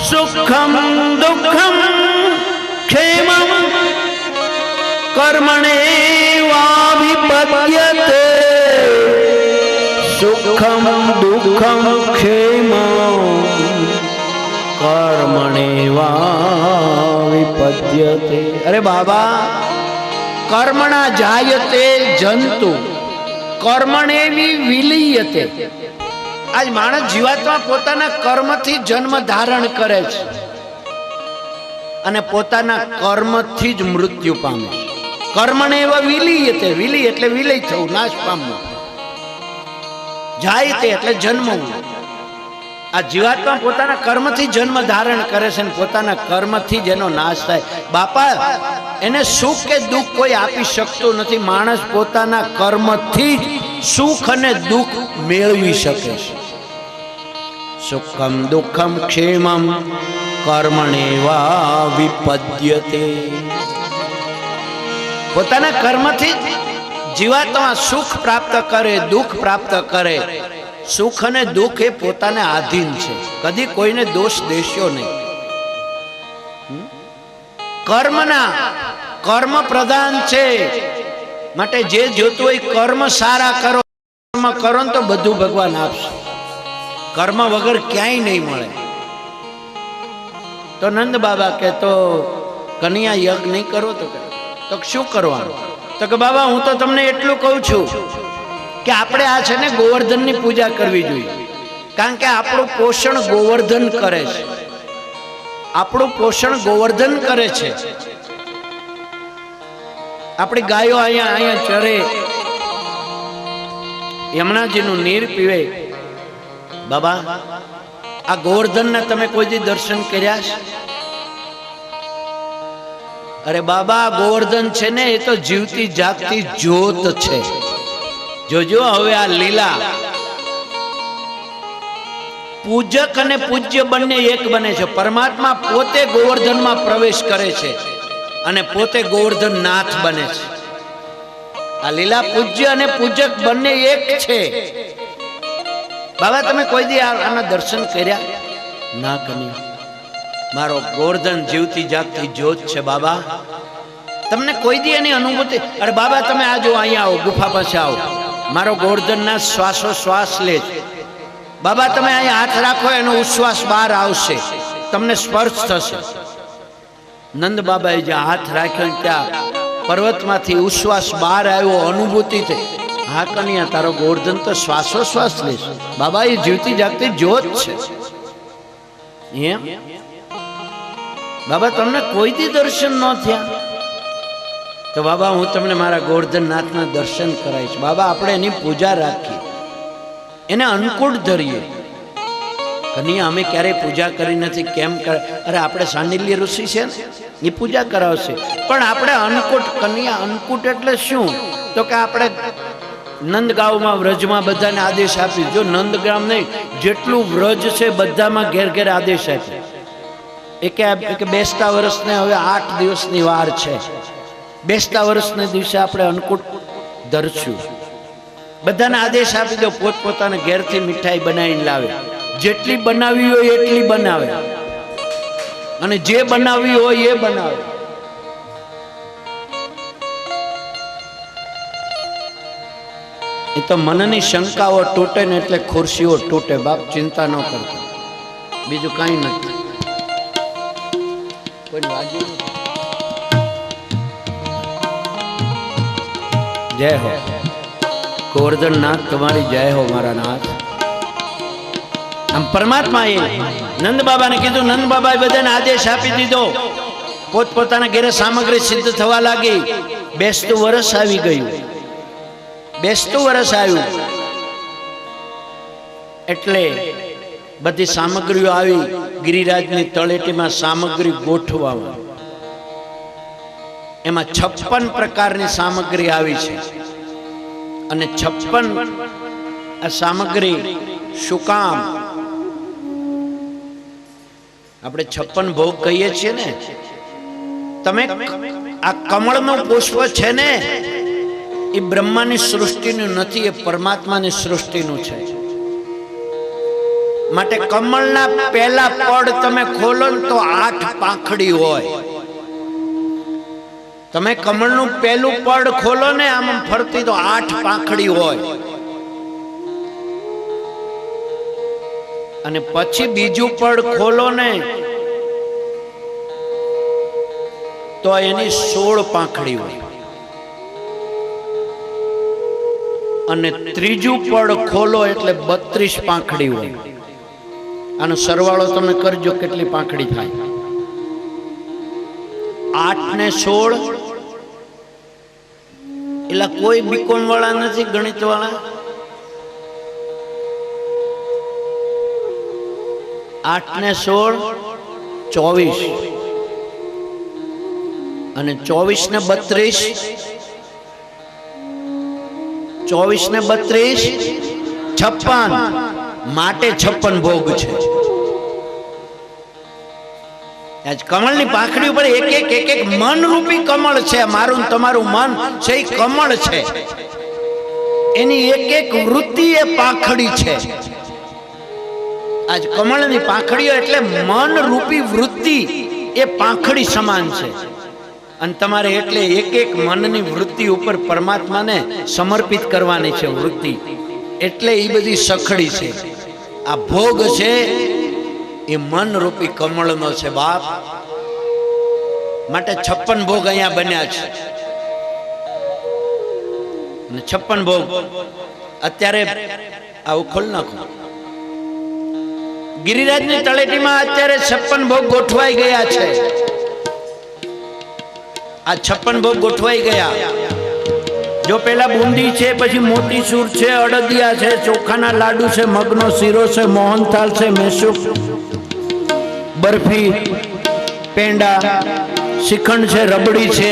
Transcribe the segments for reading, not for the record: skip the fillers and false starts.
સુખમ દુઃખમ ક્ષેમમ કર્મણેવાવિપદ્યતે સુખમ દુઃખમ ક્ષેમમ કર્મણેવાવિપદ્યતે. અરે બાબા, કર્મણા જાયતે જંતુ કર્મણેવી વિલીયતે. આજ માણસ જીવાત્મા પોતાના કર્મથી જન્મ ધારણ કરે છે અને પોતાના કર્મથી જ મૃત્યુ પામે. કર્મણેવ વિલીયતે, વિલી એટલે વિલય થવું, નાશ પામવું. જાયતે એટલે જન્મવું. આ જીવાત્મા પોતાના કર્મથી જન્મ ધારણ કરે છે અને પોતાના કર્મથી જ એનો નાશ થાય. બાપા, એને સુખ કે દુઃખ કોઈ આપી શકતું નથી. માણસ પોતાના કર્મથી જ સુખ અને દુઃખ મેળવી શકે છે. સુખમ દુઃખમ ક્ષેમમ કર્મણેવાવિપદ્યતે. પોતાના કર્મથી જીવાત્મા સુખ પ્રાપ્ત કરે, દુઃખ પ્રાપ્ત કરે. સુખ અને દુઃખ એ પોતાને આધીન છે, કદી કોઈને દોષ દેશો નહીં. કર્મ પ્રધાન છે, માટે જે જોતું હોય કર્મ સારા કરો, કર્મ કરો તો બધું ભગવાન આપશે. કર્મ વગર ક્યાંય નહીં મળે. તો નંદ બાબા કે તો કન્યા યજ્ઞ નહીં કરો તો શું કરવાનું? તો કે બાબા, હું તો તમને એટલું કહું છું કે આપણે આ છે ને ગોવર્ધનની પૂજા કરવી જોઈએ. કારણ કે આપણું પોષણ ગોવર્ધન કરે છે. આપણું પોષણ ગોવર્ધન કરે છે. આપણી ગાયો અહીંયા ચરે, યમુનાજીનું નીર પીવે. બાબા, આ ગોવર્ધનના તમે કોઈ દી દર્શન કર્યા છે? અરે બાબા, ગોવર્ધન છે ને એ તો જીવતી જાગતી જ્યોત છે. જોજો હવે આ લીલા. પૂજક અને પૂજ્ય બંને એક બને છે. પરમાત્મા પોતે ગોવર્ધનમાં પ્રવેશ કરે છે અને પોતે ગોવર્ધન નાથ બને છે. આ લીલા પૂજ્ય અને પૂજક બંને એક છે. બાબા, તમે કોઈ દી આના દર્શન કર્યા? ના કરી. મારો ગોવર્ધન જીવતી જાગતી જ્યોત છે. બાબા, તમને કોઈ દી એની અનુભૂતિ? અરે બાબા, તમે આ જો અહીંયા આવો, ગુફા પાસે આવો. મારો ગોવર્ધનના શ્વાસો શ્વાસ લે છે. બાબા, તમે અહીંયા હાથ રાખો, એનો ઉશ્વાસ બહાર આવશે, તમને સ્પર્શ થશે. નંદ બાબાએ જ્યાં હાથ રાખ્યો ત્યાં પર્વતમાંથી ઉશ્વાસ બહાર આવ્યો, અનુભૂતિ થઈ. હા કન્યા, તારો ગોવર્ધન તો શ્વાસો શ્વાસ લે છે. બાબા, એ જીવતી જાગતી જ્યોત છે. એમ બાબા, તમને કોઈ દી દર્શન ન થયા? તો બાબા, હું તમને મારા ગોવર્ધનનાથના દર્શન કરાવીશ. બાબા, આપણે એની પૂજા રાખીએ, એને અન્નકૂટ ધરીએ. કન્યા, અમે ક્યારેય પૂજા કરી નથી. કેમ કરે? અરે આપણે સાંડિલ્ય ઋષિ છે ને, એ પૂજા કરાવશે. પણ આપણે અન્નકૂટ. કન્યા, અન્નકૂટ એટલે શું? તો કે આપણે નંદગાંવમાં વ્રજમાં બધાને આદેશ આપી. જો નંદગામ નહીં, જેટલું વ્રજ છે બધામાં ઘેર ઘેર આદેશ આપી. કે બેસતા વર્ષને હવે 8 દિવસની વાર છે. બેસતા વર્ષને દિવસે આપણે અન્નકૂટ ધરશું. બધાને આદેશ આપી દો, પોતપોતાના ઘેરથી મીઠાઈ બનાવીને લાવે. જેટલી બનાવી હોય એટલી બનાવે અને જે બનાવી હોય એ બનાવે. એ તો મનની શંકાઓ તૂટે ને એટલે ખુરશીઓ તૂટે. બાપ, ચિંતા ન કરતા, બીજું કઈ નથી. કોઈ વાગ્યું નથી. જય હો ગોવર્ધન નાથ, તમારી જય હો મારા નાથ. આમ પરમાત્માએ નંદ બાબાને કીધું. નંદ બાબાએ બધાને આદેશ આપી દીધો. પોતપોતાના ઘરે સામગ્રી સિદ્ધ થવા લાગી. બેસતું વર્ષ આવી ગયું. બેસતું વર્ષ આવ્યું એટલે બધી સામગ્રીઓ આવી. ગિરિરાજની તળેટીમાં સામગ્રી ગોઠવામાં. એમાં 56 પ્રકારની સામગ્રી આવી છે. અને 56 આ સામગ્રી શું કામ? આપણે 56 ભોગ કહીએ છીએ ને. તમે આ કમળનું પુષ્પ છે ને, એ બ્રહ્માની સૃષ્ટિનું નથી, એ પરમાત્માની સૃષ્ટિનું છે. માટે કમળના પહેલા પડ તમે ખોલો ને તો 8 પાંખડી હોય. તમે કમળનું પહેલું પડ ખોલો ને આમ ફરતી તો 8 પાંખડી હોય. અને પછી બીજું પડ ખોલો ને તો એની 16 પાંખડી હોય. અને ત્રીજું પડ ખોલો એટલે 32 પાંખડી હોય. આનો સરવાળો તમે કરજો કેટલી પાંખડી થાય. 8 ને 16 એટલે કોઈ બીકોમ વાળા નથી, ગણિત વાળા. 8 ને 16 24 અને 24 ને 32 24 ને 32 56 માટે 56 ભોગ છે. આજ કમળની પાંખડી ઉપર એક મન રૂપી કમળ છે. મારું તમારું મન છે એ કમળ છે. એની એક વૃત્તિ એ પાંખડી છે. આજ કમળની પાંખડીઓ એટલે મન રૂપી વૃત્તિ એ પાંખડી સમાન છે. અને તમારે એટલે એક મનની વૃત્તિ ઉપર પરમાત્માને સમર્પિત કરવાની છે વૃત્તિ. એટલે એ બધી સખડી છે. આ ભોગ છે એ મન રૂપી કમળનો છે બાપ. માટે 56 ભોગ અહીંયા બન્યા છે. અને 56 ભોગ અત્યારે આવું ખોલ નાખો. ગિરિરાજની તળેટીમાં અત્યારે 56 ભોગ ગોઠવાઈ ગયા છે. આ 56 ભોગ ગોઠવાઈ ગયા. જો પેલા બુંદી છે, પછી મોતીચૂર છે, અડદિયા છે, ચોખાના લાડુ છે, મગનો શીરો છે, મોહનથાળ છે, મેસૂર, બરફી, પેંડા, શ્રીખંડ છે, રબડી છે.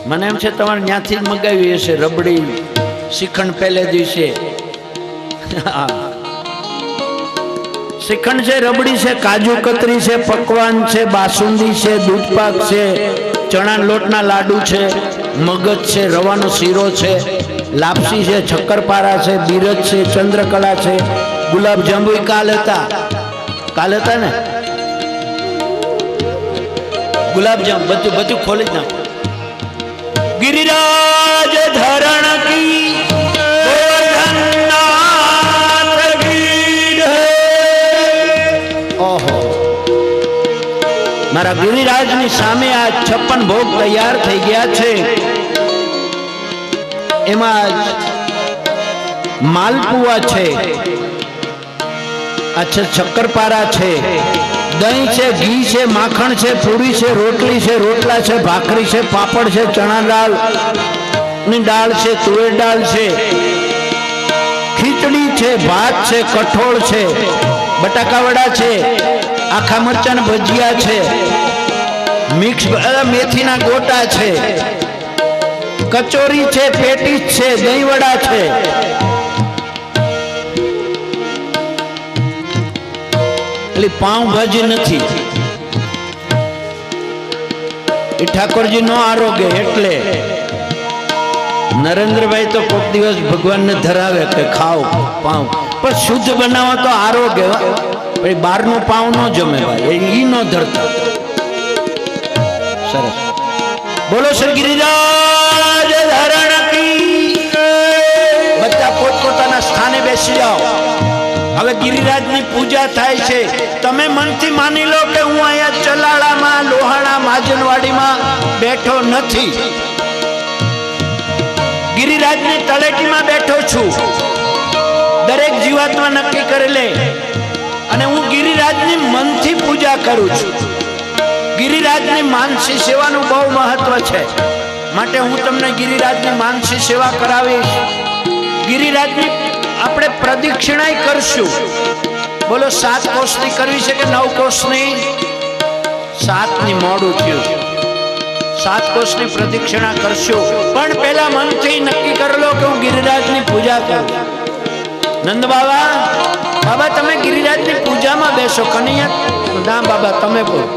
મને એમ છે તમારે ત્યાંથી જ મગાવી હશે રબડી શ્રીખંડ પહેલે દિવસે. શ્રીખંડ છે, રબડી છે, કાજુ કતરી છે, પકવાન છે, બાસુંદી છે, દૂધપાક છે, ચણા લોટના લાડુ છે, મગજ છે, રવાનો શીરો છે, લાપસી છે, શક્કરપારા છે, બીરજ છે, ચંદ્રકલા છે, ગુલાબ જાંબુ કાલ હતા ને ગુલાબ જાંબુ બધું ખોલી જ નાખો. गिरिराज धरण की ओहो मारा गिरिराज ની સામે આ 56 ભોગ તૈયાર થઈ ગયા છે. એમાં માલપુઆ છે, અચ્છા શક્કરપારા છે, દહીં છે, ઘી છે, માખણ છે, પૂરી છે, રોટલી છે, રોટલા છે, ભાખરી છે, પાપડ છે, ચણા દાળ ની દાળ છે, તુવેર દાળ છે, ખીચડી છે, ભાત છે, કઠોળ છે, બટાકાવડા છે, આખા મરચાં ભજીયા છે, મિક્સ મેથીના ગોટા છે, કચોરી છે, પેટીસ છે, દહીંવડા છે. પાઉંભાજી નથી, એ ઠાકોરજી નો આરોગ્ય. એટલે નરેન્દ્રભાઈ તો કોઈક દિવસ ભગવાનને ધરાવે કે ખાઓ પાઉં, પણ શુદ્ધ બનાવો તો આરોગ્ય. પછી બહારનું પાઉં ન જમે ભાઈ, એ ન ધરતા. સરસ બોલો શ્રી ગિરિરાજ ધરણ કી. બધા પોતપોતાના સ્થાને બેસી જાઓ. હવે ગિરિરાજની પૂજા થાય છે. તમે મનથી માની લો કે હું અહીંયા ચલાળામાં, લોહાણા, માજનવાડીમાં બેઠો નથી, ગિરિરાજની તળેટીમાં બેઠો છું. દરેક જીવાત્મા નક્કી કરી લે અને હું ગિરિરાજની મનથી પૂજા કરું છું. ગિરિરાજની માનસી સેવાનું બહુ મહત્વ છે. માટે હું તમને ગિરિરાજની માનસી સેવા કરાવીશ. ગિરિરાજની આપણે પ્રદક્ષિણા કરશું. બોલો 7 કોષની કરવી છે કે 9 કોષની? 7 ની મોડું થયું. 7 કોષની પ્રદક્ષિણા કરશું. પણ પેલા મનથી નક્કી કરી લો કે હું ગિરિરાજની પૂજા કરું. નંદ બાબા તમે ગિરિરાજની પૂજામાં બેસો. કનૈયા ના બાબા તમે બોલો.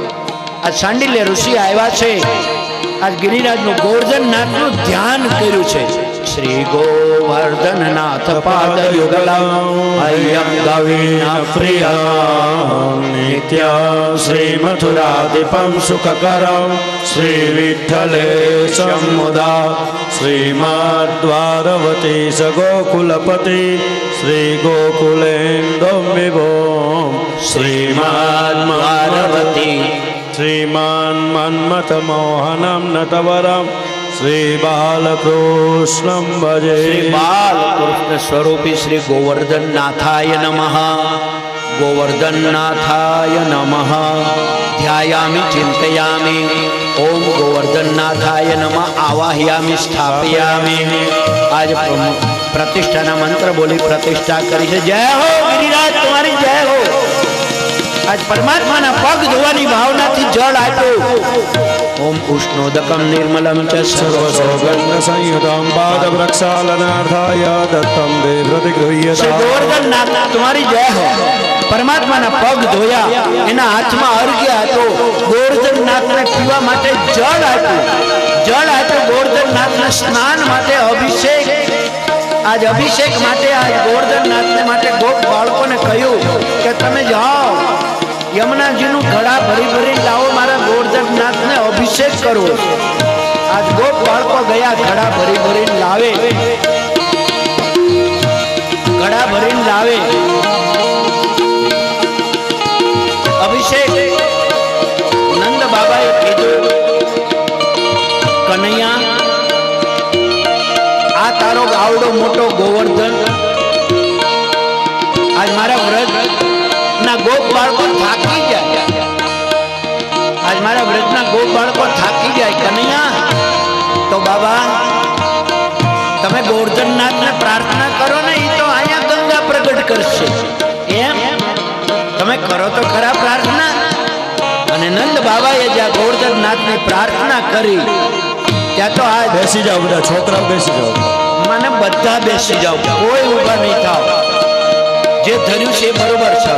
આ સાંડિલ્ય ઋષિ આવ્યા છે. આજ ગિરિરાજનું ગોવર્ધનનાથનું ધ્યાન કર્યું છે. શ્રી ગોવર્ધનનાથ પાદયુગલમ અયમ ગવીન પ્રિય નિત્ય શ્રી મથુરાદીપમ સુખકરમ શ્રી વિઠ્ઠલેશમ મુદા શ્રીમદ્વારવતી સગોકુલપતિ શ્રી ગોકુલેન્દમ વિભો શ્રીમદ્વારવતી શ્રીમાન મન્મથ મોહનમ નટવરમ શ્રી બાલકૃષ્ણમ ભજે શ્રી બાલકૃષ્ણ સ્વરૂપી શ્રી ગોવર્ધનનાથાય નમઃ ગોવર્ધનનાથાય નમઃ ધ્યાયામિ ચિંતયામિ ઓમ ગોવર્ધનનાથાય નમઃ આવાહયામિ સ્થાપયામિ આજ પ્રતિષ્ઠાના મંત્ર બોલી પ્રતિષ્ઠા કરી છે જય હો ગિરિરાજ તમારી જય હો આજ પરમાત્માના પગ ધોવાની ભાવનાથી જળ આપ્યું ઓમ ઉષ્ણોદકમ નિર્મલમ ચ સર્વસૌગંધ સંયુતમ પાદ પ્રક્ષાલનાર્થાય દત્તમ દે પ્રતિગૃહ્યતા શ્રી ગોવર્ધનનાથ તમારી જય હો પરમાત્માના પગ ધોયા એના હાથમાં અર્ઘ્ય હતો ગોવર્ધનનાથને પીવા માટે જળ આપ્યું ગોવર્ધનનાથના સ્નાન માટે અભિષેક આજ અભિષેક માટે આજ ગોવર્ધનનાથને માટે ગોપ બાળકોને કહ્યું કે તમે જાઓ યમુનાજીનું ઘડા ભરી ભરી લાવો મારા ગોવર્ધનનાથને અભિષેક કરવો આજ ગોપ બાળકો ગયા ઘડા ભરી ભરીને લાવે ઘડા ભરીને લાવે અભિષેક નંદ બાબાએ કીધું કનૈયા આ તારો ગાવડો મોટો ગોવર્ધન આજ મારા વ્રજ ના ગોપ બાળકો થાકી જાય આજ મારા વ્રજના ગોપ બાળકો થાકી જાય કનૈયા તો બાબા તમે ગોવર્ધનનાથને પ્રાર્થના કરો ને એ તો અહીંયા ગંગા પ્રગટ કરશે એમ તમે કરો તો ખરા પ્રાર્થના અને નંદ બાબાએ જ્યાં ગોવર્ધનનાથની પ્રાર્થના કરી ત્યાં તો આ બેસી જાઓ બધા છોકરાઓ બેસી જાઓ મને બધા બેસી જાઓ કોઈ ઊભા નહીં થાવ જે ધર્યું છે બરોબર છે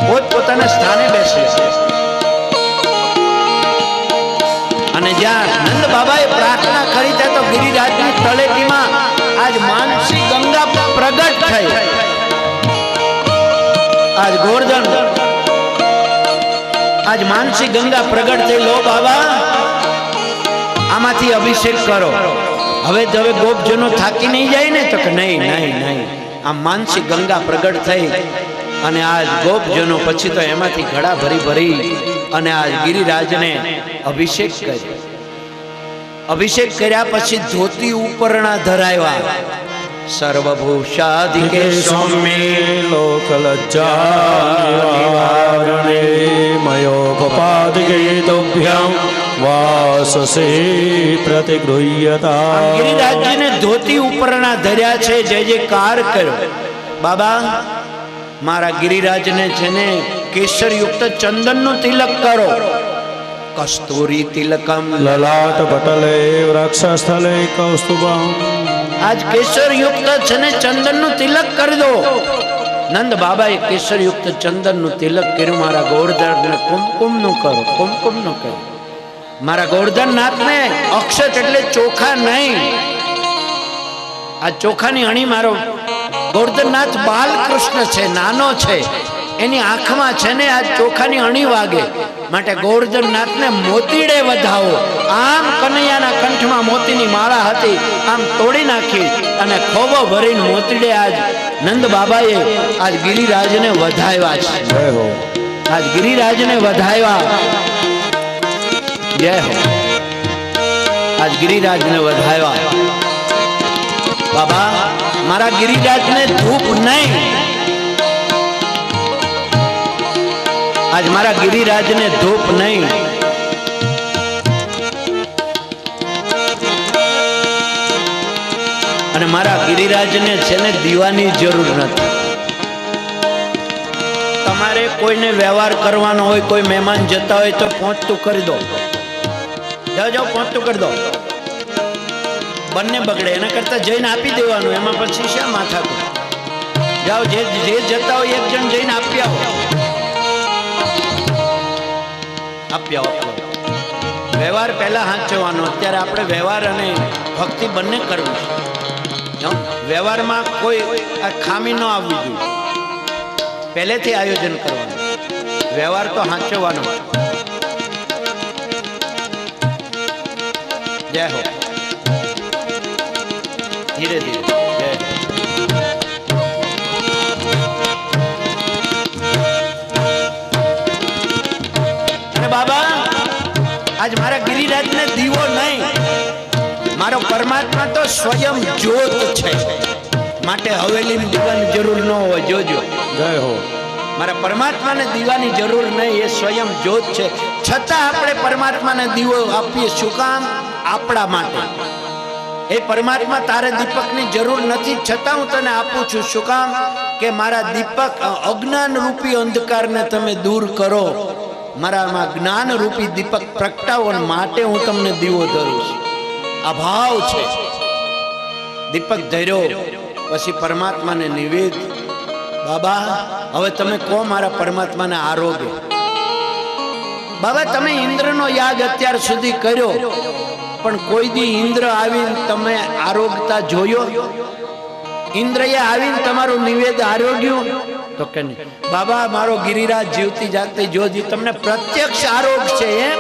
પોતપોતાના સ્થાને બેસે અને જ્યાં નંદ બાબાએ પ્રાર્થના કરી ત્યાં તો ગિરિરાજની તળેટીમાં આજ માનસી ગંગા પ્રગટ થઈ આજ ગોવર્ધન આજ માનસી ગંગા પ્રગટ થઈ લો બાબા આમાંથી અભિષેક કરો હવે ગોપજનો થાકી નહીં જાય ને તો કે નહીં આ માનસી ગંગા પ્રગટ થઈ અને આજ ગોપજનો પછી તો એમાંથી ઘડા ભરી અને આજ ગિરિરાજને અભિષેક કર્યા પછી ધોતી ઉપરના ધરાવ્યા સર્વભૂષાધિકે સૌમ્ય લોકલજ્જાનિવારણે મયોપપાદિકે તુભ્યં વાસસે પ્રતિગૃહ્યતા ગિરિરાજજીને ધોતી ઉપરના ધર્યા છે જય જયકાર કર્યો બાબા મારા ગિરિરાજને છે ને કેસરયુક્ત ચંદનનું તિલક કરો કસ્તુરી તિલકમ લલાટ પટલે વૃક્ષસ્થલે કૌસ્તુભમ આજ કેસરયુક્ત છે ને ચંદનનું તિલક કરી દો નંદ બાબાએ કેસરયુક્ત ચંદનનું તિલક કર્યું મારા ગોવર્ધનને કુમકુમનું કરો મારા ગોવર્ધનનાથને અક્ષત એટલે ચોખા નહીં આ ચોખાની અણી મારો ગોવર્ધનનાથ બાલકૃષ્ણ છે નાનો છે એની આંખમાં છે ને આ ચોખાની અણી વાગે માટે ગોવર્ધનનાથને મોતીડે વધાવો આમ કનૈયાના કંઠમાં મોતીની માળા હતી આમ તોડી નાખી અને ખોબો ભરીને મોતીડે આજ નંદ બાબાએ આજ ગિરિરાજને વધાવ્યા છે જય હો આજ ગિરિરાજને વધાવ્યા જય હો આજ ગિરિરાજને વધાવ્યા બાબા મારા ગિરિરાજને ધૂપ નહીં આજ મારા ગિરિરાજને ધૂપ નહીં અને મારા ગિરિરાજને છે ને દીવાની જરૂર નથી તમારે કોઈને વ્યવહાર કરવાનો હોય કોઈ મહેમાન જતા હોય તો પહોંચતું કરી દો જાઓ પહોંચતું કરી દો બંને બગડે એના કરતા જઈને આપી દેવાનું એમાં પછી શા માથા જાઓ જે જતા હોય એક જણ જઈને આપી આવો વ્યવહાર પહેલા હાંચવાનો. અત્યારે આપણે વ્યવહાર અને ભક્તિ બંને કરવું છે. વ્યવહારમાં કોઈ આ ખામી ન આવવી જોઈએ. પહેલેથી આયોજન કરવાનું. વ્યવહાર તો હાંચવાનો. જય હો. ધીરે ધીરે. જય હો. અને બાબા આજ મારા ગિરિરાજને દીવો નહીં, મારો પરમાત્મા તો સ્વયં જ્યોત છે, માટે હવેલીમાં દીવાની જરૂર ન હોય. જોજો. જય હો. મારા પરમાત્માને દીવાની જરૂર નહીં, એ સ્વયં જ્યોત છે. છતાં આપણે પરમાત્માને દીવો આપીએ. શું કામ? આપણા માટે. એ પરમાત્મા તારે દીપકની જરૂર નથી, છતાં હું તને આપું છું. શું કામ? કે મારા દીપક અજ્ઞાન રૂપી અંધકારને તમે દૂર કરો, મારામાં જ્ઞાન રૂપી દીપક પ્રગટાવો માટે હું તમને દીવો ધરું છું. આ ભાવ છે. દીપક ધર્યો પછી પરમાત્માને નિવેદ. બાબા હવે તમે કહો મારા પરમાત્માને આરોગ્ય. બાબા તમે ઇન્દ્રનો યાગ અત્યાર સુધી કર્યો, પણ કોઈ દી ઇન્દ્ર આવીને તમે આરોગતા જોયો? ઇન્દ્રએ આવીને તમારું નિવેદ આરોગ્યું તો કે નહીં. બાબા મારો ગિરિરાજ જીવતી જાગતી જોજી તમને પ્રત્યક્ષ આરોગ છે. એમ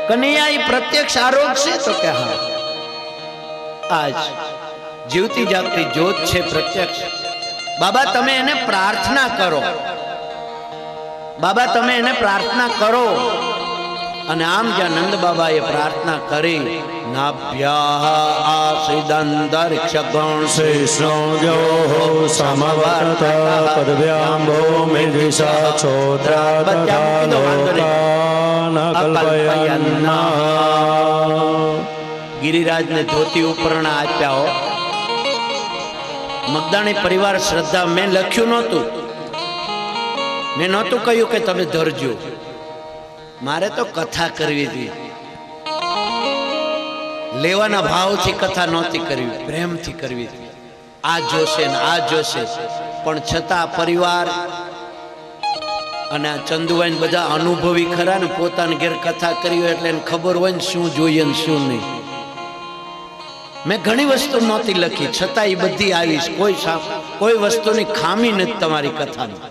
કનૈયા એ પ્રત્યક્ષ આરોગ છે? તો કે હા, આજ જીવતી જાગતી જ્યોત છે, પ્રત્યક્ષ. બાબા તમે એને પ્રાર્થના કરો. બાબા તમે એને પ્રાર્થના કરો. અને આમ જ્યાં નંદ બાબાએ પ્રાર્થના કરી, નાભ્યા આસિદંતરિક્ષગણ શ્રીષ્ણોદ્યો સમવર્ત પદભ્યામ ભૂમિ દ્વિષા છોત્રા તથા લોકાન કલ્પયન્ના. ગિરિરાજને ધોતી ઉપરણા આપ્યા હો. મગદાણી પરિવાર શ્રદ્ધા મેં લખ્યું નહોતું, મેં નહોતું કહ્યું કે તમે ધરજો. મારે તો કથા કરવી હતી. લેવાના ભાવથી કથા નહોતી કરવી, પ્રેમથી કરવી હતી. આ જોશે ને આ જોશે. પણ છતાં પરિવાર અને આ ચંદુભાઈ બધા અનુભવી ખરા ને, પોતાની ઘેર કથા કરી હોય એટલે એને ખબર હોય ને શું જોઈએ ને શું નહીં. મેં ઘણી વસ્તુ નહોતી લખી, છતાં એ બધી આવીશ. કોઈ વસ્તુની ખામી નથી તમારી કથાની.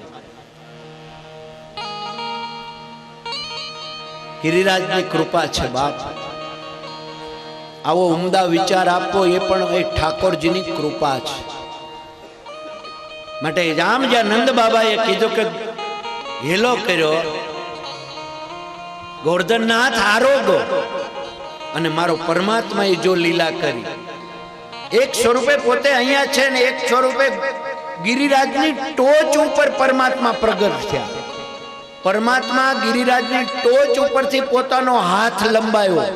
ગિરિરાજની કૃપા છે બાપ. આવો ઉમદા વિચાર આપવો એ પણ એ ઠાકોરજીની કૃપા છે. માટે આમ જ્યાં નંદ બાબાએ કીધું કે હેલો કર્યો, ગોવર્ધનનાથ આરોગો, અને મારો પરમાત્મા એ જો લીલા કરી. એક સ્વરૂપે પોતે અહીંયા છે ને એક સ્વરૂપે ગિરિરાજની ટોચ ઉપર પરમાત્મા પ્રગટ થયા. પરમાત્મા ગિરિરાજની ટોચ ઉપરથી પોતાનો હાથ લંબાયો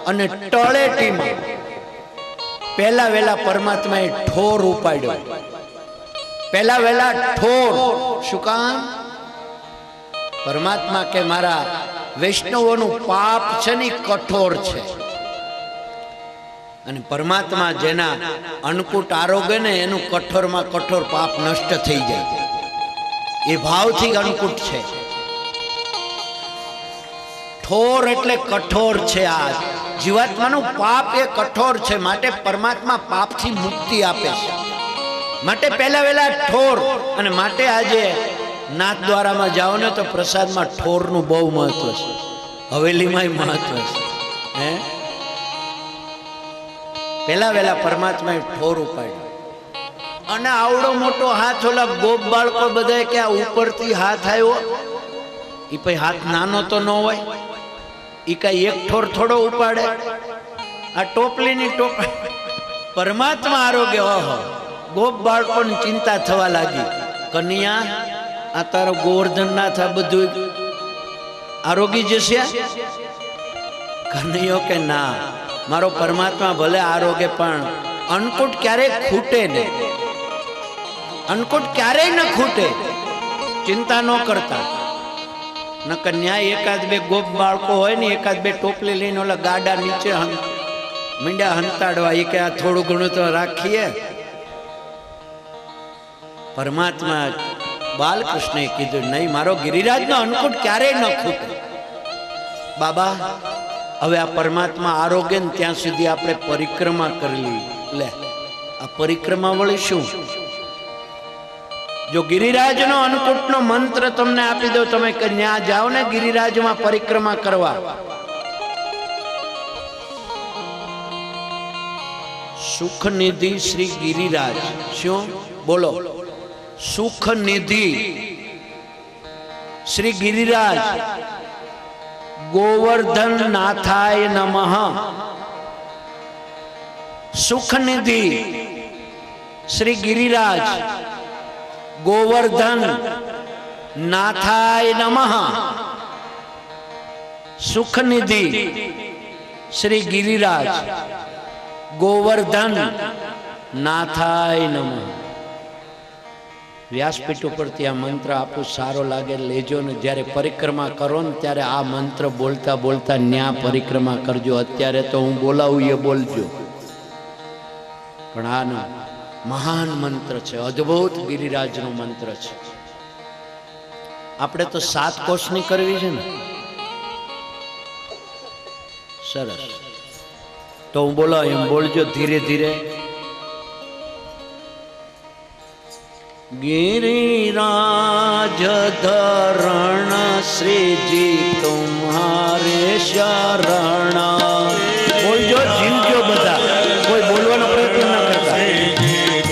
અને તળેટીમાં પહેલા વેલા પરમાત્માએ ઠોર ઉપાડ્યો. પહેલા વેલા ઠોર. શું કામ? પરમાત્મા કે મારા વૈષ્ણવોનું પાપ છે ને કઠોર છે, અને પરમાત્મા જેના અન્નકૂટ આરોગે ને એનું કઠોરમાં કઠોર પાપ નષ્ટ થઈ જાય. એ ભાવથી અન્નકૂટ છે. ઠોર એટલે કઠોર છે. આ જીવાત્માનું પાપ એ કઠોર છે, માટે પરમાત્મા પાપથી મુક્તિ આપે છે. માટે પહેલા વેલા ઠોર. અને માટે આજે નાથ દ્વારામાં જાઓ ને તો પ્રસાદમાં ઠોરનું બહુ મહત્વ છે, હવેલીમાં મહત્વ છે. હે પહેલા વેલા પરમાત્માએ ઠોર ઉપાડ્યો. અને આવડો મોટો હાથ, ઓલા ગોપ બાળકો બધા કે આ ઉપરથી હાથ આવ્યો, એ પછી હાથ નાનો તો ન હોય, એ કઈ એક ઠોર થોડો ઉપાડે. આ ટોપલીની પરમાત્મા આરોગ્ય. ઓહો, ગોપ બાળકોની ચિંતા થવા લાગી. કન્યા આ તારો ગોવર્ધનનાથ આ બધું આરોગી જશે? કન્યો કે ના, મારો પરમાત્મા ભલે આરોગ્ય પણ અન્નકૂટ ક્યારેય ખૂટે નહીં. અન્નકૂટ ક્યારેય ન ખૂટે, ચિંતા ન કરતા. ન કન્યા એકાદ બે ગોપ બાળકો હોય ને, એકાદ બે ટોપલી લઈને ઓલા ગાડા નીચે મીંડા હંતાડવા, એ કે આ થોડું ઘણું તો રાખીએ. પરમાત્મા બાલકૃષ્ણએ કીધું નહીં, મારો ગિરિરાજનો અન્નકૂટ ક્યારેય ન ખૂટે. બાબા હવે આ પરમાત્મા આરોગ્ય ને ત્યાં સુધી આપણે પરિક્રમા કરી લે. આ પરિક્રમા વળી શું? જો ગિરિરાજનો અન્નકૂટનો મંત્ર તમને આપી દો, તમે ત્યાં જાઓ ને ગિરિરાજમાં પરિક્રમા કરવા, સુખ નિધિ શ્રી ગિરિરાજ. શું બોલો? સુખ નિધિ શ્રી ગિરિરાજ ગોવર્ધન નાથાય નમઃ. સુખ નિધિ શ્રી ગિરિરાજ ગોવર્ધન નાથાય નમઃ. સુખ નિધિ શ્રી ગિરિરાજ ગોવર્ધન નાથાય નમઃ. વ્યાસપીઠ ઉપરથી આ મંત્ર આપો, સારો લાગે લેજો ને. જ્યારે પરિક્રમા કરો ને ત્યારે આ મંત્ર બોલતા બોલતા ન્યા પરિક્રમા કરજો. અત્યારે તો હું બોલાવું એ બોલજો, પણ આનો મહાન મંત્ર છે, અદ્ભુત ગિરિરાજનો મંત્ર છે. આપણે તો 7 કોષની કરવી છે ને. સરસ, તો હું બોલાવ એમ બોલજો ધીરે ધીરે. गिरिराज धरण श्री जी तुम्हारे शरण. बोलજો, જીલજો બધા, કોઈ બોલવાનો પ્રયત્ન ન કરતા.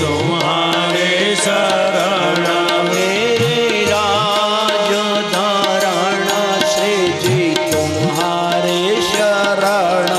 तुम्हारे शरण गिरिराज धरण श्री जी तुम्हारे शरण.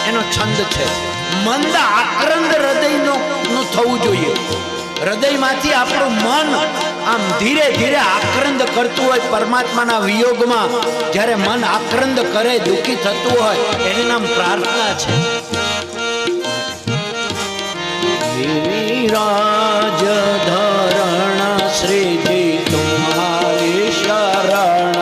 એનો છંદ છે. મંદ આક્રંદ હૃદયનું થવું જોઈએ. હૃદયમાંથી આપણું મન આમ ધીરે ધીરે આક્રંદ કરતું હોય પરમાત્માના વિયોગમાં. જ્યારે મન આક્રંદ કરે, દુઃખી થતું હોય, એનું નામ પ્રાર્થના છે. ગિરિરાજ ધરણ શ્રીજી તુમ્હારી શરણ.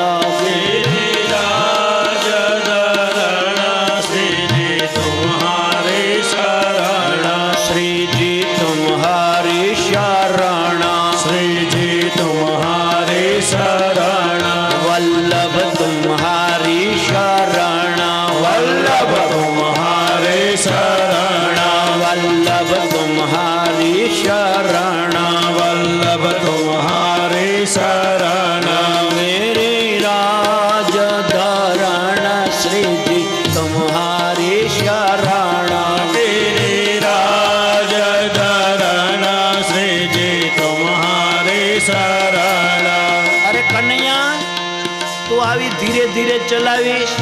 ધીરે ધીરે ચલાવીશ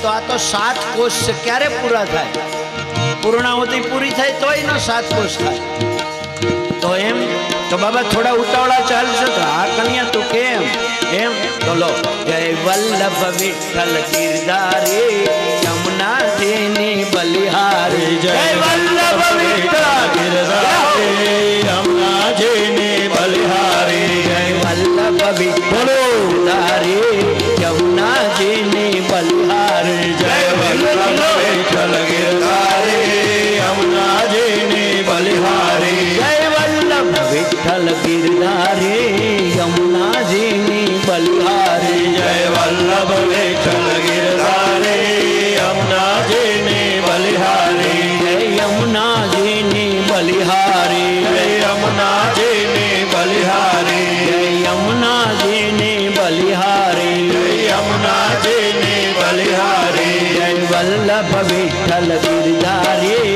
તો આ તો 7 કોષ છે, ક્યારે પૂરા થાય? પૂર્ણાહુતિ પૂરી થાય તોય નો 7 કોષ થાય. તો એમ તો બાબા થોડા ઉતાવળા ચાલશે તો આ કન્યા તું કેમ એમ? તો લો, જય વલ્લભ વિઠ્ઠલ ગિરધારી યમુનાજીની બલિહારી. જય વલ્લભ વિઠ્ઠલ ગિરધારી યમુનાજીની બલિહારી. જય વલ્લભ વિઠ્ઠલ ગિરધારી યમુનાજીની બલિહારી. જય વલ્લભ વિઠ્ઠલ ગિરધારી યમુનાજીની બલિહારી. જય વલ્લભ વિઠ્ઠલ ગિરધારી યમુનાજીની બલિહારી. જય વલ્લભ વિઠ્ઠલ ગિરધારી યમુનાજીની બલિહારી. જય યમુનાજીની બલિહારી. જય યમુનાજીની બલિહારી. જય યમુનાજીની બલિહારી. જય યમુનાજીની બલિહારી. જય વલ્લભ વિઠ્ઠલ ગિરધારી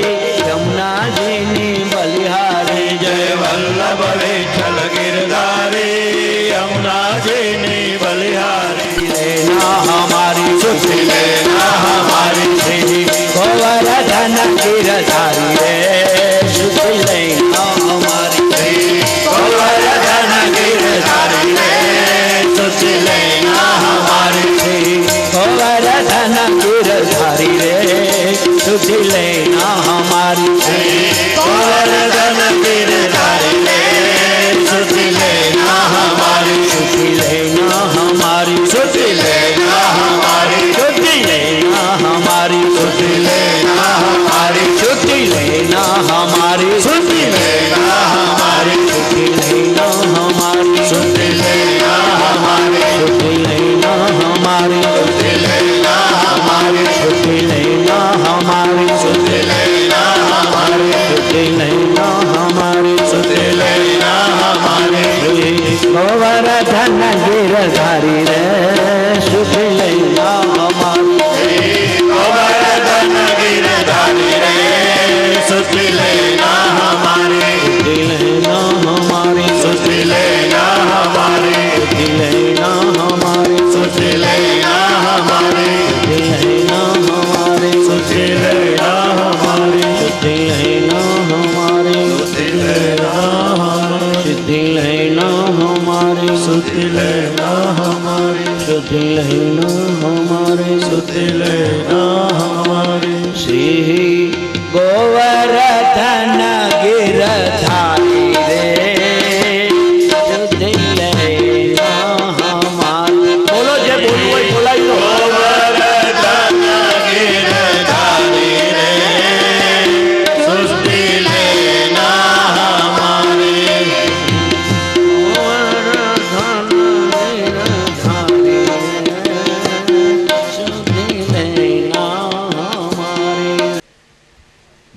યમુનાજીની બલિહારી. જય વલ્લભ વિઠ્ઠલ ગિરધારી યમુનાજીની બલિહારી. હમારી हमारी सुधि लेना हमारी शुद्धि लेना हमारी सुधि लेना हमारी शुद्धि लेना हमारी सुधि लेना हमारी शुद्धि लेना हमारी सुधि लेना हमारी शुद्धि लेना हमारी सुधि लेना हमारी शुद्धि लेना हमारी सुधि लेना हमारी शुद्धि लेना हमारी सुधि लेना हमारी गोवर्धन गिरधारी रे शुद्धि लेना हमारी गोवर्धन गिरधारी रे सुधि लेना हमारी शुद्धि लेना हमारी सुधि लेना हमारी शुद्धि लेना हमारी सुधि लेना हमारी शुद्धि लेना हमारी सुधि लेना हमारी शुद्धि लेना हमारी सुधि लेना हमारी शुद्धि लेना हमारी सुधि लेना हमारी शुद्धि लेना हमारी सुधि लेना हमारी श्री गोवर्धन गिरधारी रे शुद्धि लेना हमारी बोलो जे बोलવું હોય બોલાઈ લો गोवर्धन गिरधारी रे सुधि लेना हमारी गोवर्धन गिरधारी रे शुद्धि लेना हमारी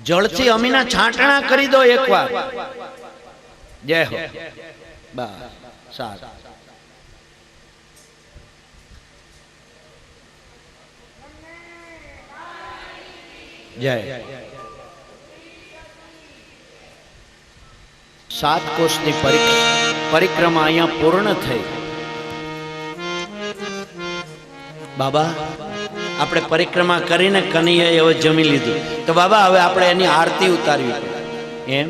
જળથી અમીના છાંટણા કરી દો એકવાર જય હો બસ સારું જય 7 કોષની પરિક્રમા અહીંયા પૂર્ણ થઈ બાબા આપણે પરિક્રમા કરીને કનૈયાએ હવે જમી લીધું તો બાબા હવે આપણે એની આરતી ઉતારવી પડે એમ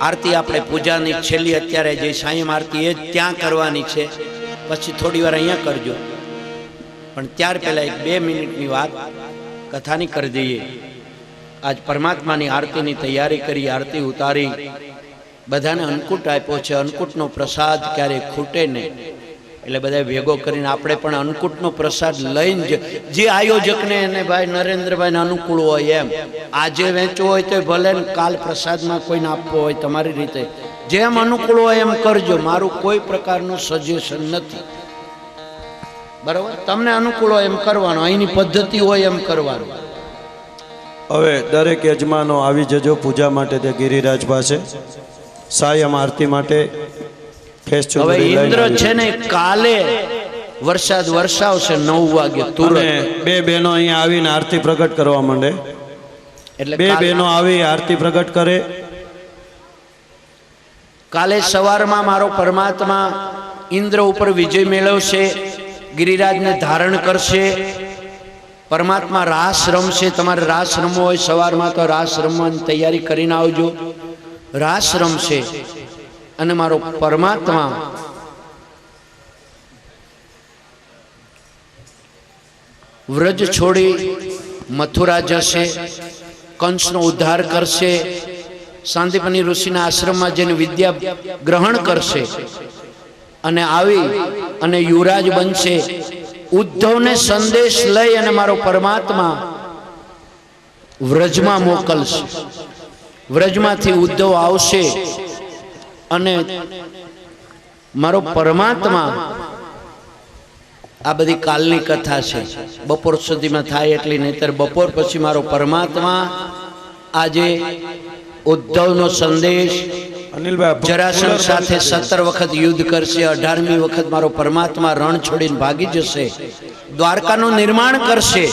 આરતી આપણે પૂજાની છેલ્લી અત્યારે જે સાયમ આરતી એ જ ત્યાં કરવાની છે પછી થોડી વાર અહીંયા કરજો પણ ત્યાર પહેલા 1-2 મિનિટની વાત કથાની કરી દઈએ આજ પરમાત્માની આરતીની તૈયારી કરી આરતી ઉતારી બધાને અન્નકૂટ આપ્યો છે અન્નકૂટનો પ્રસાદ ક્યારેય ખૂટે નહીં એટલે બધા ભેગો કરીને આપણે પણ અન્નકૂટનો પ્રસાદ લઈને જે આયોજકને એને ભાઈ નરેન્દ્રભાઈને અનુકૂળ હોય એમ આજે વેચવો હોય તો ભલે ને કાલ પ્રસાદમાં કોઈને આપવો હોય તમારી રીતે જેમ અનુકૂળ હોય એમ કરજો મારું કોઈ પ્રકારનું સજેશન નથી બરાબર તમને અનુકૂળ હોય એમ કરવાનું અહીંની પદ્ધતિ હોય એમ કરવાનું હવે દરેક યજમાનો આવી જજો પૂજા માટે તે ગિરિરાજ પાસે સાયમ આરતી માટે હવે ઇન્દ્ર છે ને કાલે વરસાદ વરસાવશે 9 વાગે તુરંત બે બહેનો અહીંયા આવીને આરતી પ્રગટ કરવા માંડે એટલે બે બહેનો આવી આરતી પ્રગટ કરે કાલે સવારમાં મારો પરમાત્મા ઇન્દ્ર ઉપર વિજય મેળવશે ગિરિરાજને ધારણ કરશે પરમાત્મા રાસ રમશે તમારે રાસ રમવો હોય સવારમાં તો રાસ રમવાની તૈયારી કરીને આવજો રાસ રમશે અને મારો પરમાત્મા વ્રજ છોડી મથુરા જશે કંસનો ઉદ્ધાર કરશે શાંતિપની ઋષિના આશ્રમમાં જઈને વિદ્યા ગ્રહણ કરશે અને આવી અને યુવરાજ બનશે ઉદ્ધવને સંદેશ લઈ અને મારો પરમાત્મા વ્રજમાં મોકલશે વ્રજમાંથી ઉદ્ધવ આવશે અને મારો પરમાત્મા આ બધી કાલની કથા છે બપોર સુધીમાં થાય એટલી નહીતર બપોર પછી મારો પરમાત્મા આજે ઉદ્ધવનો સંદેશ જરાસંઘ સાથે 17 વખત યુદ્ધ કરશે 18મી વખત મારો પરમાત્મા રણ છોડીને ભાગી જશે દ્વારકાનું નિર્માણ કરશે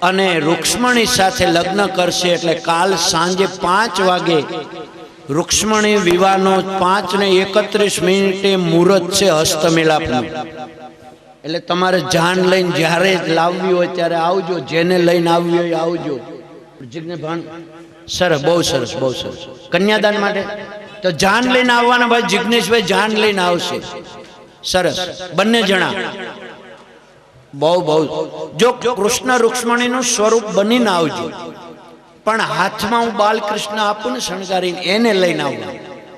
અને રૂક્ષ્મણી સાથે લગ્ન કરશે એટલે કાલ સાંજે 5 વાગે રૂક્ષ્મણી વિવાહનો 5:31 મુહૂર્ત છે હસ્તમેળાપનું એટલે તમારે જાન લઈને જ્યારે લાવવી હોય ત્યારે આવજો જેને લઈને આવવી હોય આવજો જીજ્ઞે ભાન સરસ બહુ સરસ કન્યાદાન માટે તો જાન લઈને આવવાના ભાઈ જિગ્નેશભાઈ જાન લઈને આવશે સરસ બંને જણા બહુ જો કૃષ્ણ રૂક્ષ્મણીનું સ્વરૂપ બનીને આવજો પણ હાથમાં હું બાલકૃષ્ણ આપું ને શણગારીને એને લઈને આવું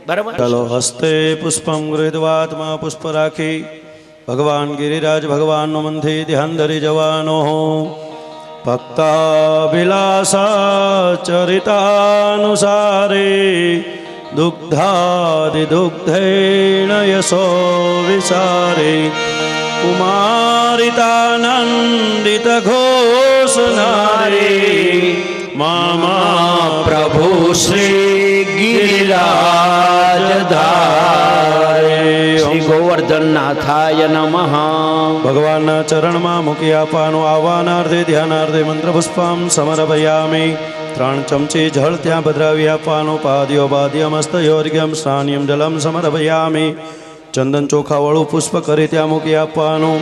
બરાબર ચાલો હસ્તે પુષ્પમ ગૃહીત્વા પુષ્પ રાખી ભગવાન ગિરિરાજ ભગવાનનું મનથી ધ્યાન ધરી જવાનો. ભક્તાભિલાષા ચરિતાનુસારે દુગ્ધાદિદુગ્ધેણ યશો વિસારે કુમારિતાનંદિત ઘોષનારે મામા પ્રભુ શ્રી ગિરિરાજ ધારે. શ્રી ગોવર્ધન નાથાય નમઃ. ભગવાનના ચરણમાં મૂકી આપવાનું. આવવાનાર્થે ધ્યાનાર્થે મંત્ર પુષ્પમ સમર્પયામિ. 3 ચમચી જળ ત્યાં પધરાવી આપવાનું. પાદ્યો બાદ્યમ હસ્તયોર્ઘ્યમ સ્નાન્યમ જલમ સમર્પયામિ. ચંદન ચોખાવાળું પુષ્પ કરી ત્યાં મૂકી આપવાનું.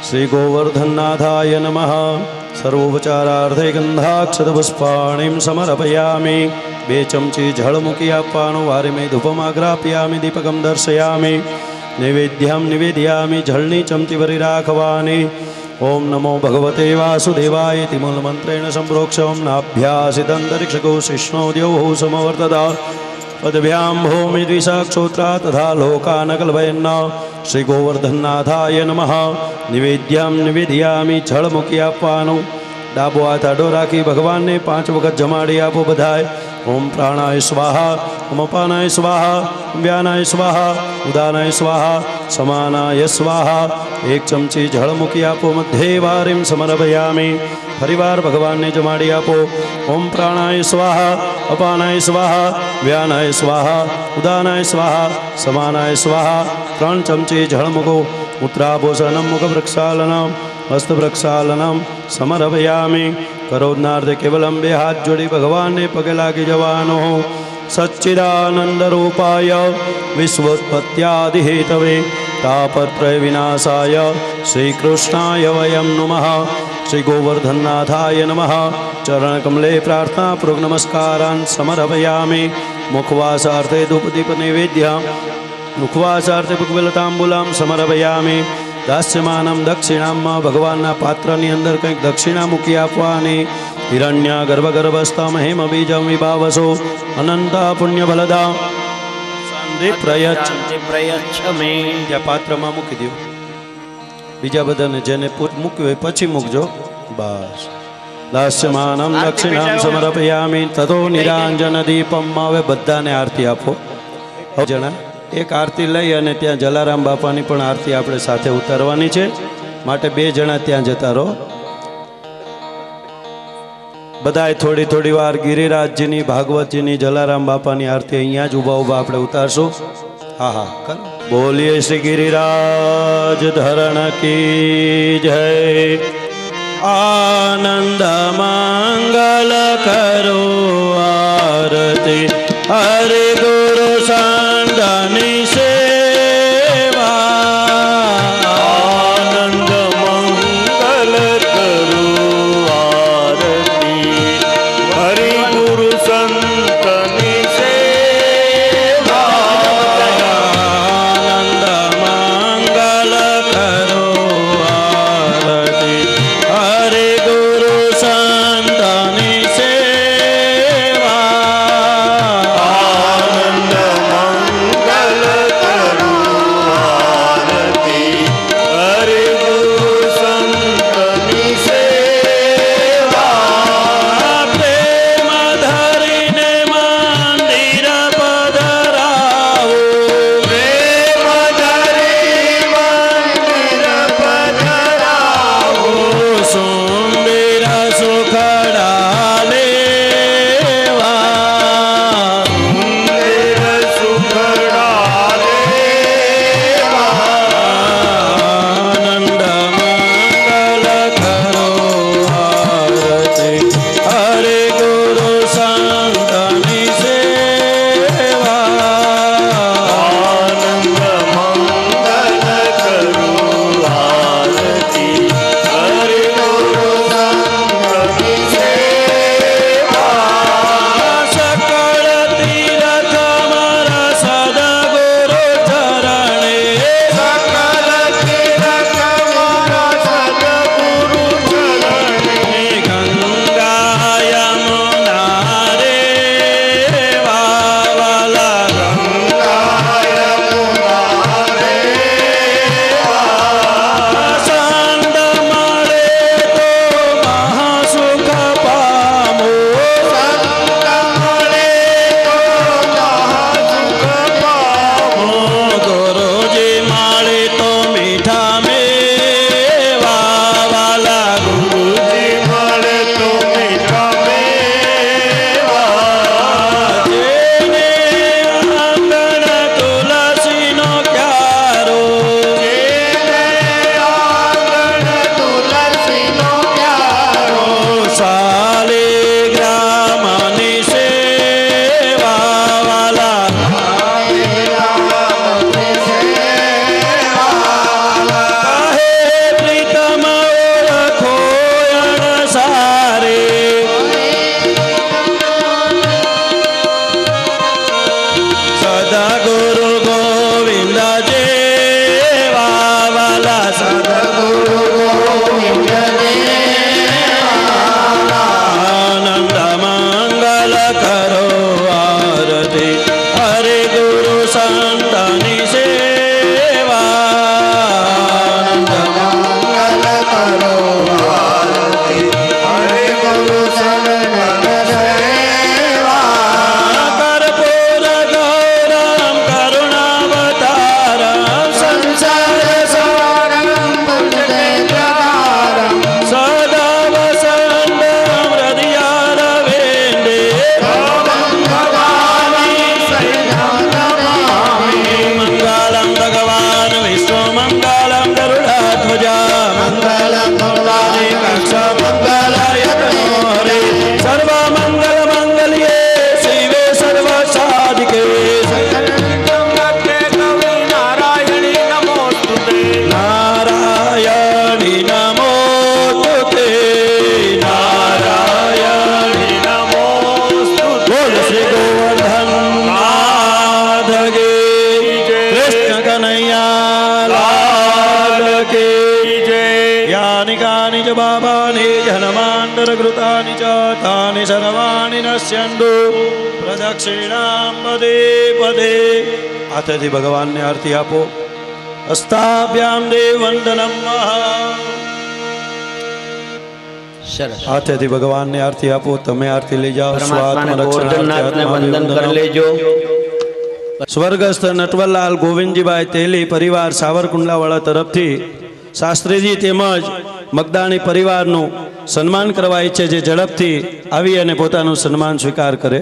શ્રી ગોવર્ધનનાથાય નમઃ. સર્વોપચારાર્થે ગંધાક્ષત પુષ્પાણીમ સમર્પયામિ. 2 ચમચી જળ મૂકી આપવાનું. વારિમે ધૂપમાગ્રાપ્યામિ દીપકમ દર્શયામિ. નૈવેદ્યમ નિવેદયામિ. જળની ચમચી ભરી રાખવાની. ઓમ નમો ભગવતે વાસુદેવાય ઇતિ મૂળ મંત્રેણ સંપ્રોક્ષ. ઓમ નાભ્યાસિતંતરિક્ષકો શિષ્ણોદ્યો સમવર્તતા પદભ્યામ ભૂમિ દ્વિષાક્ષોત્રા તથા લોકાનકલ્પયન્ન. શ્રી ગોવર્ધનનાથાય નમઃ. નિવેદ્યમ નિવેદયામિ. જળ મૂકી આપવાનું. ડાબો હાથ આડો રાખી ભગવાનને 5 વખત જમાડી આપો બધાય. ઓમ પ્રાણાય સ્વાહા. ઓમ અપાનાય સ્વાહા. વ્યાનાય સ્વાહા. ઉદાનાય સ્વાહા. સમાનાય સ્વાહા. 1 ચમચી જળ મૂકી આપો. મધ્યે વારીમ સમર્પયામિ. ફરીવાર ભગવાનને જમાડી આપો. ઓમ પ્રાણાય સ્વાહા. અપાનાય સ્વાહા. વ્યાનાય સ્વાહા. ઉદાનાય સ્વાહા. સમાનાય સ્વાહા. 3 ચમચી જળ મૂકો. ઉત્તરાભૂષણમ મુખ પ્રક્ષાલનમ હસ્ત પ્રક્ષાલનમ સમર્પયામિ. કરોદનાર્થે કેવલમ 2 હાથ જોડી ભગવાનને પગે લાગી જવાનો. સચ્ચિદાનંદ રૂપાય વિશ્વોત્પત્યાદિ હેતવે તાપત્રય વિનાશાય શ્રી કૃષ્ણાય વયમ નમઃ. શ્રી ગોવર્ધનનાથાય નમઃ. ચરણકમલે પ્રાર્થનાપૂર્વક નમસ્કારાન સમર્પયામિ. મુખવાસાર્થે ધૂપદીપ નૈવેદ્ય. મુખવાસાર્થે પુષ્પલતાંબુલામ સમર્પયામિ. દાસ્યમાનમ દક્ષિણામાં. ભગવાનના પાત્રની અંદર કંઈક દક્ષિણા મૂકી આપવાની. હિરણ્ય ગર્ભગર્ભસ્તમ હેમ બીજમ વિભાવસો અનંતા પુણ્યફલદા શાંતિ પ્રયચ્છ મે. ત્યાં પાત્રમાં મૂકી દો. બીજા બધાને જેને મૂક્યું હોય પછી મૂકજો. બસ. દાસ્યમાનમ દક્ષિણામ સમર્પયામિ. તતો નિરાંજન દીપમ. હવે બધાને આરતી આપો. જણા એક આરતી લઈ અને ત્યાં જલારામ બાપાની પણ આરતી આપણે સાથે ઉતારવાની છે. માટે 2 જણા ત્યાં જતા રહો. બધાએ થોડી વાર ગિરિરાજજીની, ભાગવતજીની, જલારામ બાપાની આરતી અહીંયા જ ઊભા ઊભા આપણે ઉતારશું. હા હા કરો. બોલીએ શ્રી ગિરિરાજ ધરણ કી જય. આનંદ મંગલ કરો આરતી. હરે ગુરુ સંતની સેવા. આનંદ મંગલ કરો આરતી. હરે ગુરુ સંતની સેવા. આનંદ મંગલ કરો આરતી. હરે ગુરુ સંતની સેવા. આનંદ મંગલ કરો मङ्गलं गरुडाध्वजा मङ्गलं भगवाने कक्ष मङ्गलाय तनो हरे सर्वमङ्गलमङ्गल्ये शिवे सर्वसाधिके नारायणी नमोस्तुते नारायणी नमोस्तुते नारायणी नमोस्तुते बोल श्री गोवर्धन नाथ की कृष्ण कन्हैया लाल की यानि कानि च पापानि जन्मान्तरकृतानि च तानि सर्वाणि नश्यन्तु प्रदक्षिणां पदे पदे हाथेથી ભગવાનને આરતી આપો હસ્તાભ્યામ દેવ વંદનમ સરસ હાથેથી ભગવાનને આરતી આપો તમે આરતી લઈ જાઓ પરમાત્માને ગોવર્ધનનાથને વંદન કરી લેજો સ્વર્ગસ્થ નટવરલાલ ગોવિંદજીભાઈ તેલી પરિવાર સાવરકુંડલાવાળા તરફથી શાસ્ત્રીજી તેમજ મગદાણી પરિવારનું સન્માન કરવા ઈચ્છે છે ઝડપથી આવી અને પોતાનું સન્માન સ્વીકાર કરે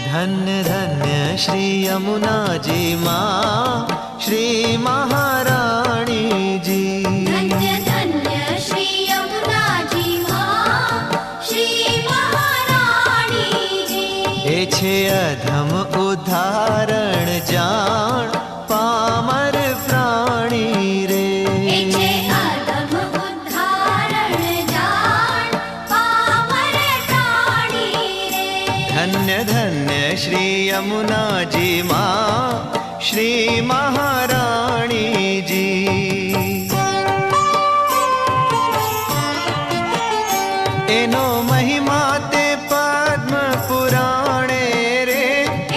धन्य धन्य श्री यमुना जी माँ श्री महारानी जी धन्य धन्य श्री यमुना जी माँ श्री महारानी जी हे छे अधम उदाहरण जान पामर प्राणी रे हे छे अधम उद्धारण जान पामर प्राणी रे धन्य धन्य श्री यमुना जी माँ श्री महारानी जी एनो महिमा ते पद्म पुराणे रे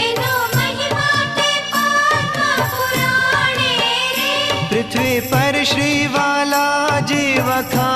एनो महिमा ते पद्म पुराणे रे पृथ्वी पर श्री वाला जी वखा